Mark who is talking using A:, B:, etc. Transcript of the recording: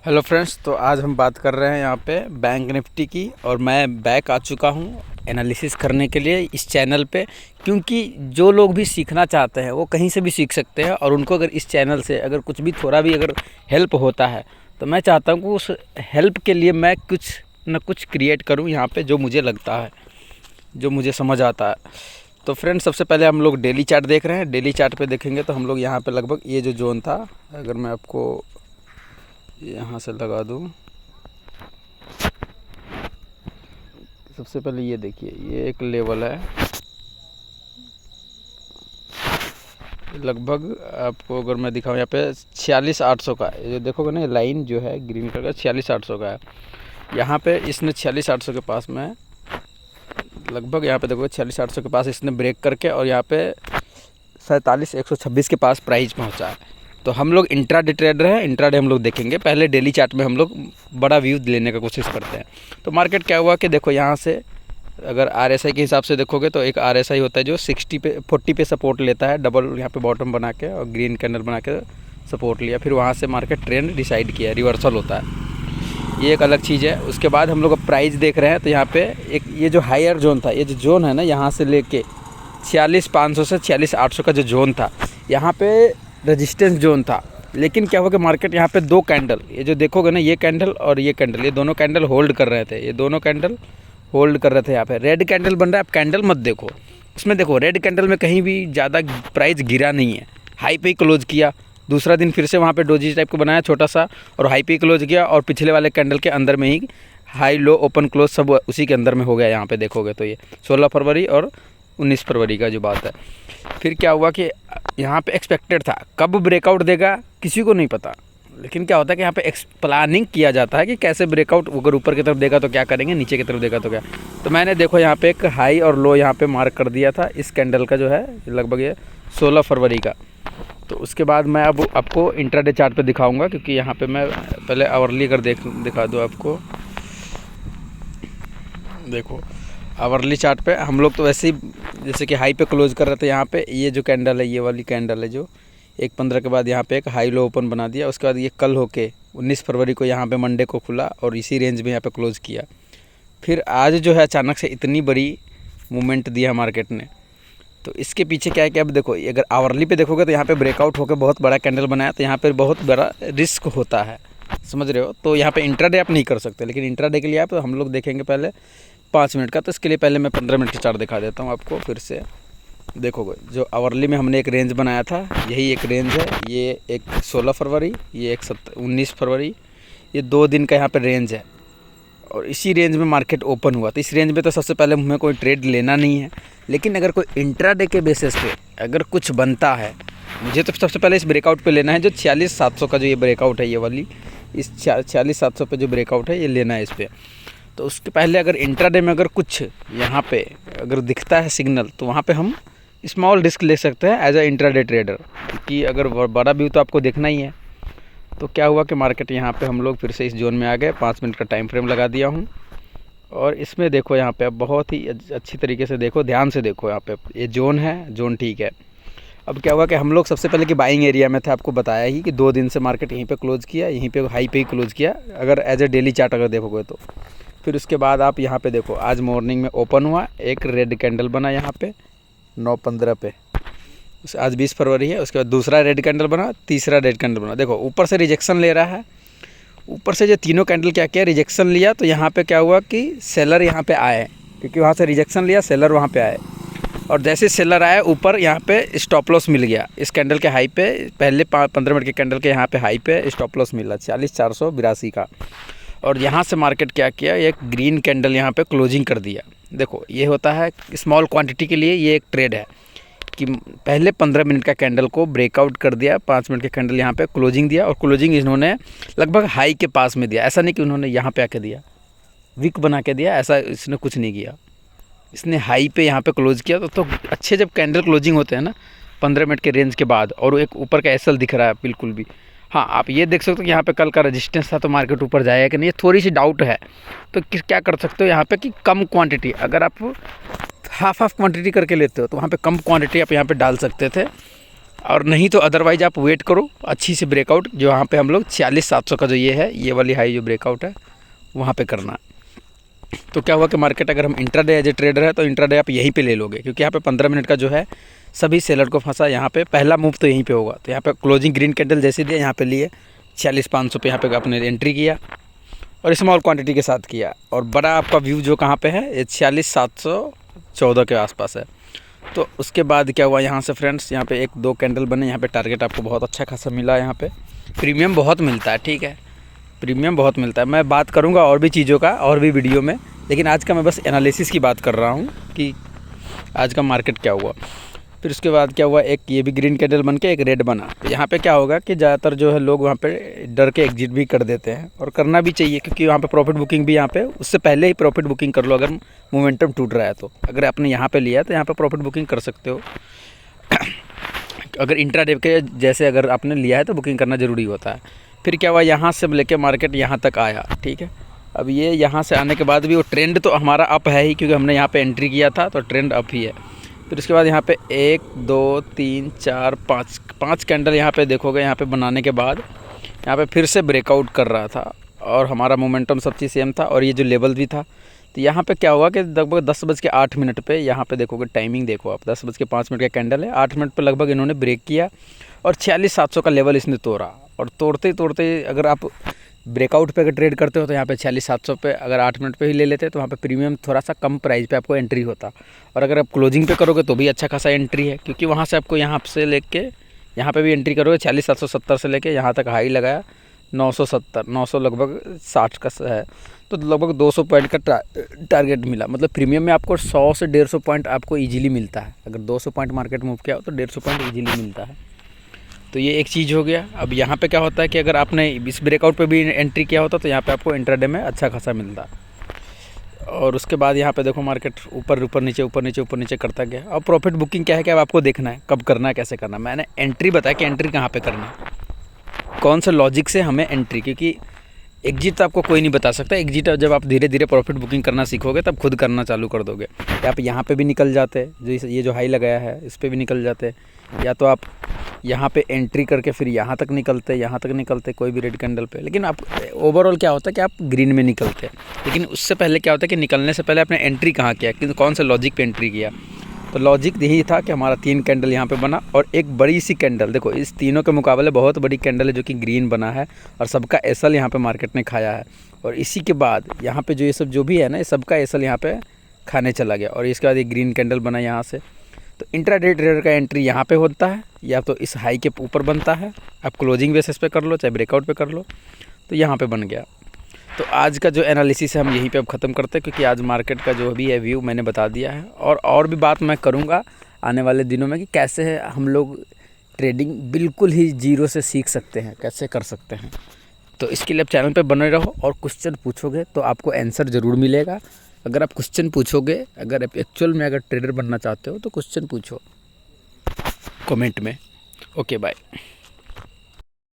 A: Hello friends, तो आज हम बात कर रहे हैं यहाँ पे बैंक निफ्टी की। और मैं बैक आ चुका हूँ एनालिसिस करने के लिए इस चैनल पे, क्योंकि जो लोग भी सीखना चाहते हैं वो कहीं से भी सीख सकते हैं। और उनको अगर इस चैनल से अगर कुछ भी थोड़ा भी अगर हेल्प होता है तो मैं चाहता हूँ कि उस हेल्प के लिए मैं कुछ न कुछ क्रिएट करूँ यहाँ पे, जो मुझे लगता है, जो मुझे समझ आता है। तो फ्रेंड्स, सबसे पहले हम लोग डेली चार्ट देख रहे हैं। डेली चार्ट पे देखेंगे तो हम लोग यहाँ पे लगभग ये जो जोन था, अगर मैं आपको यहाँ से लगा दूँ, सबसे पहले ये देखिए, ये एक लेवल है लगभग, आपको अगर मैं दिखाऊँ यहाँ पे 46,800 का है। ये देखोगे ना, लाइन जो है ग्रीन कलर का 46,800 का है। यहाँ पे इसने 46,800 के पास में लगभग, यहाँ पे देखोगे 46,800 के पास इसने ब्रेक करके और यहाँ पे 47,126 के पास प्राइस पहुँचा है। तो हम लोग इंट्राडे ट्रेडर हैं, इंट्राडे हम लोग देखेंगे। पहले डेली चार्ट में हम लोग बड़ा व्यू लेने का कोशिश करते हैं। तो मार्केट क्या हुआ कि देखो, यहाँ से अगर आरएसआई के हिसाब से देखोगे तो एक आरएसआई होता है जो 40 पे सपोर्ट लेता है, डबल यहाँ पे बॉटम बना के और ग्रीन कैंडल बना के सपोर्ट लिया। फिर वहाँ से मार्केट ट्रेंड डिसाइड किया, रिवर्सल होता है, ये एक अलग चीज़ है। उसके बाद हम लोग अब प्राइस देख रहे हैं तो यहाँ पे एक ये जो हायर जोन था, ये जो जोन है ना, यहाँ से लेके 46,500 से 46,800 का जो जोन था, यहाँ पे रेजिस्टेंस जोन था। लेकिन क्या हुआ कि मार्केट यहाँ पे दो कैंडल, ये जो देखोगे ना, ये कैंडल और ये कैंडल, ये दोनों कैंडल होल्ड कर रहे थे, ये दोनों कैंडल होल्ड कर रहे थे। यहाँ पे रेड कैंडल बन रहा है। आप कैंडल मत देखो, उसमें देखो रेड कैंडल में कहीं भी ज़्यादा प्राइस गिरा नहीं है, हाई पे ही क्लोज किया। दूसरा दिन फिर से वहाँ पे डोजी टाइप को बनाया छोटा सा और हाई पे क्लोज किया, और पिछले वाले कैंडल के अंदर में ही हाई लो ओपन क्लोज सब उसी के अंदर में हो गया। यहाँ पे देखोगे तो ये 16 फरवरी और 19 फरवरी का जो बात है। फिर क्या हुआ कि यहाँ पे एक्सपेक्टेड था, कब ब्रेकआउट देगा किसी को नहीं पता। लेकिन क्या होता है कि यहाँ पे प्लानिंग किया जाता है कि कैसे ब्रेकआउट, अगर ऊपर की तरफ देगा तो क्या करेंगे, नीचे की तरफ देगा तो क्या। तो मैंने देखो यहाँ पे एक हाई और लो यहाँ पे मार्क कर दिया था इस कैंडल का, जो है लगभग ये 16 फरवरी का। तो उसके बाद मैं अब आपको इंट्राडे चार्ट पे दिखाऊंगा, क्योंकि यहाँ पे मैं पहले आवरली अगर दिखा दूँ आपको। देखो आवरली चार्ट पे हम लोग तो वैसे ही जैसे कि हाई पे क्लोज कर रहे थे। यहाँ पे ये जो कैंडल है, ये वाली कैंडल है जो 1:15 के बाद यहाँ पे एक हाई लो ओपन बना दिया। उसके बाद ये कल होके 19 फरवरी को यहाँ पे मंडे को खुला और इसी रेंज में यहाँ पे क्लोज किया। फिर आज जो है अचानक से इतनी बड़ी मूवमेंट दिया मार्केट ने। तो इसके पीछे क्या है कि अब देखो, अगर आवरली पे देखोगे तो यहाँ पे ब्रेकआउट होकर बहुत बड़ा कैंडल बनाया, तो यहाँ पे बहुत बड़ा रिस्क होता है, समझ रहे हो। तो यहाँ पे इंट्राडे आप नहीं कर सकते, लेकिन इंट्राडे के लिए आप हम लोग देखेंगे पहले 5 मिनट का। तो इसके लिए पहले मैं 15 मिनट की चार्ट दिखा देता हूँ आपको फिर से। देखोगे जो आवरली में हमने एक रेंज बनाया था, यही एक रेंज है। ये एक 16 फरवरी, ये एक 19 फरवरी, ये 2 दिन का यहाँ पे रेंज है। और इसी रेंज में मार्केट ओपन हुआ। तो इस रेंज में तो सबसे पहले हमें कोई ट्रेड लेना नहीं है, लेकिन अगर कोई इंट्राडे के बेसिस पे अगर कुछ बनता है, मुझे तो सबसे पहले इस ब्रेकआउट पे लेना है, जो 46,700 का जो ये ब्रेकआउट है, ये वाली इस 46,700 पे जो ब्रेकआउट है ये लेना है इस पर। तो उसके पहले अगर इंट्राडे में अगर कुछ यहाँ पे अगर दिखता है सिग्नल, तो वहाँ पे हम स्मॉल रिस्क ले सकते हैं एज अ इंट्राडे ट्रेडर, क्योंकि अगर बड़ा व्यू तो आपको देखना ही है। तो क्या हुआ कि मार्केट यहाँ पे हम लोग फिर से इस जोन में आ गए। 5 मिनट का टाइम फ्रेम लगा दिया हूँ, और इसमें देखो यहाँ पे बहुत ही अच्छी तरीके से देखो, ध्यान से देखो। यहाँ पे ये जोन है, जोन ठीक है। अब क्या हुआ कि हम लोग सबसे पहले कि बाइंग एरिया में थे, आपको बताया ही कि 2 दिन से मार्केट यहीं पे क्लोज किया, यहीं पे हाई पे ही क्लोज किया, अगर एज ए डेली चार्ट अगर देखोगे तो। फिर उसके बाद आप यहाँ पे देखो, आज मॉर्निंग में ओपन हुआ, एक रेड कैंडल बना यहाँ पे 9:15 पे, आज 20 फरवरी है। उसके बाद दूसरा रेड कैंडल बना, तीसरा रेड कैंडल बना। देखो ऊपर से रिजेक्शन ले रहा है, ऊपर से जो तीनों कैंडल क्या किया, रिजेक्शन लिया। तो यहाँ पे क्या हुआ कि सेलर यहाँ पे आए, क्योंकि वहाँ से रिजेक्शन लिया, सेलर वहाँ पे आए। और जैसे सेलर आए ऊपर, यहाँ पे स्टॉप लॉस मिल गया इस कैंडल के हाई पे। पहले 15 मिनट के कैंडल के यहाँ पे हाई पे स्टॉप लॉस मिला 46,482 का। और यहाँ से मार्केट क्या किया, एक ग्रीन कैंडल यहाँ पे क्लोजिंग कर दिया। देखो ये होता है स्मॉल क्वांटिटी के लिए, ये एक ट्रेड है कि पहले 15 मिनट का कैंडल को ब्रेकआउट कर दिया, 5 मिनट के कैंडल यहाँ पे क्लोजिंग दिया, और क्लोजिंग इन्होंने लगभग हाई के पास में दिया। ऐसा नहीं कि उन्होंने यहाँ पे आके दिया, विक बना के दिया, ऐसा इसने कुछ नहीं किया। इसने हाई पे यहाँ पे क्लोज किया। तो अच्छे जब कैंडल क्लोजिंग होते हैं ना 15 मिनट के रेंज के बाद, और एक ऊपर का एसएल दिख रहा है बिल्कुल भी। हाँ, आप ये देख सकते हो कि यहाँ पे कल का रेजिस्टेंस था, तो मार्केट ऊपर जाएगा कि नहीं, ये थोड़ी सी डाउट है। तो क्या कर सकते हो यहाँ पे कि कम क्वांटिटी, अगर आप हाफ क्वांटिटी करके लेते हो तो वहाँ पे कम क्वांटिटी आप यहाँ पे डाल सकते थे। और नहीं तो अदरवाइज़ आप वेट करो अच्छी से ब्रेकआउट, जो यहाँ पे हम लोग 46,700 का जो ये है, ये वाली हाई जो ब्रेकआउट है वहाँ पे करना। तो क्या हुआ कि मार्केट अगर हम इंट्राडे एज ए ट्रेडर है तो इंट्राडे आप यहीं पे ले लोगे, क्योंकि यहाँ पे 15 मिनट का जो है सभी सेलर को फंसा। यहाँ पे पहला मूव तो यहीं पे होगा। तो यहाँ पे क्लोजिंग ग्रीन कैंडल जैसे दिया, यहाँ पे लिए 46,500 पे यहाँ पे आपने एंट्री किया और स्मॉल क्वांटिटी के साथ किया। और बड़ा आपका व्यू जो कहाँ पे है, ये 46,714 के आसपास है। तो उसके बाद क्या हुआ यहाँ से फ्रेंड्स, यहाँ पे 1-2 कैंडल बने, यहाँ पे टारगेट आपको बहुत अच्छा खासा मिला। यहाँ पे प्रीमियम बहुत मिलता है, ठीक है, प्रीमियम बहुत मिलता है। मैं बात करूँगा और भी चीज़ों का और भी वीडियो में, लेकिन आज का मैं बस एनालिसिस की बात कर रहा हूँ कि आज का मार्केट क्या हुआ। फिर उसके बाद क्या हुआ, एक ये भी ग्रीन कैंडल बन के एक रेड बना। तो यहाँ पे क्या होगा कि ज़्यादातर जो है लोग वहाँ पे डर के एग्जिट भी कर देते हैं, और करना भी चाहिए, क्योंकि वहाँ पे प्रॉफिट बुकिंग भी यहाँ पे उससे पहले ही प्रॉफिट बुकिंग कर लो। अगर मोमेंटम टूट रहा है तो अगर आपने यहाँ पे लिया है तो यहाँ पे प्रॉफिट बुकिंग कर सकते हो। अगर इंट्राडे के जैसे अगर आपने लिया है तो बुकिंग करना ज़रूरी होता है। फिर क्या हुआ, यहाँ से लेके मार्केट यहाँ तक आया, ठीक है। अब ये यहाँ से आने के बाद भी वो ट्रेंड तो हमारा अप है ही, क्योंकि हमने यहाँ पे एंट्री किया था तो ट्रेंड अप ही है। फिर उसके बाद यहाँ पे 1 2 3 4 5 कैंडल यहाँ पे देखोगे, यहाँ पे बनाने के बाद यहाँ पे फिर से ब्रेकआउट कर रहा था और हमारा मोमेंटम सब चीज़ सेम था और ये जो लेवल भी था। तो यहाँ पे क्या हुआ कि लगभग 10:08 पे यहाँ पे देखोगे, टाइमिंग देखो आप, 10:05 का कैंडल है, 8 मिनट पे लगभग इन्होंने ब्रेक किया और 46,700 का लेवल इसने तोड़ा। और तोड़ते अगर आप ब्रेकआउट पे अगर ट्रेड करते हो तो यहाँ पे 46,700 पे अगर 8 मिनट पे ही ले लेते तो वहाँ पे प्रीमियम थोड़ा सा कम प्राइस पे आपको एंट्री होता। और अगर आप क्लोजिंग पे करोगे तो भी अच्छा खासा एंट्री है, क्योंकि वहाँ से आपको यहाँ से लेके यहाँ पे भी एंट्री करोगे 46,770 से लेके यहाँ तक हाई लगाया 970 लगभग 60 का है, तो लगभग 200 पॉइंट का टारगेट मिला। मतलब प्रीमियम में आपको 100 से 150 पॉइंट आपको ईजिली मिलता है। अगर 200 पॉइंट मार्केट मूव किया हो तो 150 पॉइंट ईजिली मिलता है। तो ये एक चीज़ हो गया। अब यहाँ पे क्या होता है कि अगर आपने इस ब्रेकआउट पे भी एंट्री किया होता तो यहाँ पे आपको इंट्राडे में अच्छा खासा मिलता। और उसके बाद यहाँ पे देखो मार्केट ऊपर नीचे करता गया। अब प्रॉफिट बुकिंग क्या है कि अब आपको देखना है कब करना है, कैसे करना है। मैंने एंट्री बताया कि एंट्री कहाँ पे करना है, कौन से लॉजिक से हमें एंट्री, क्योंकि एग्जिट तो आपको कोई नहीं बता सकता। एग्जिट जब आप धीरे धीरे प्रॉफिट बुकिंग करना सीखोगे तब खुद करना चालू कर दोगे। आप यहाँ पे भी निकल जाते, जो ये जो हाई लगाया है इस पर भी निकल जाते, या तो आप यहाँ पे एंट्री करके फिर यहाँ तक निकलते कोई भी रेड कैंडल पे। लेकिन आप ओवरऑल क्या होता है कि आप ग्रीन में निकलते हैं। लेकिन उससे पहले क्या होता है कि निकलने से पहले आपने एंट्री कहाँ किया, कि कौन से लॉजिक पे एंट्री किया। तो लॉजिक यही था कि हमारा 3 कैंडल यहाँ पे बना और एक बड़ी सी कैंडल, देखो इस तीनों के मुकाबले बहुत बड़ी कैंडल है जो कि ग्रीन बना है और सबका एसएल यहाँ पे मार्केट ने खाया है। और इसी के बाद यहाँ पे जो ये सब जो भी है ना, ये सबका एसएल यहाँ पे खाने चला गया। और इसके बाद ये ग्रीन कैंडल बना यहाँ से। तो इंट्राडे ट्रेडर का एंट्री यहाँ पे होता है, या तो इस हाई के ऊपर बनता है, आप क्लोजिंग बेसिस पे कर लो चाहे ब्रेकआउट पे कर लो, तो यहाँ पे बन गया। तो आज का जो एनालिसिस है हम यहीं पे अब ख़त्म करते हैं, क्योंकि आज मार्केट का जो भी है व्यू मैंने बता दिया है। और भी बात मैं करूँगा आने वाले दिनों में कि कैसे हम लोग ट्रेडिंग बिल्कुल ही जीरो से सीख सकते हैं, कैसे कर सकते हैं। तो इसके लिए आप चैनल पे बने रहो और क्वेश्चन पूछोगे तो आपको आंसर ज़रूर मिलेगा। अगर आप क्वेश्चन पूछोगे, अगर आप एक्चुअल में अगर ट्रेडर बनना चाहते हो तो क्वेश्चन पूछो कमेंट में। Okay bye.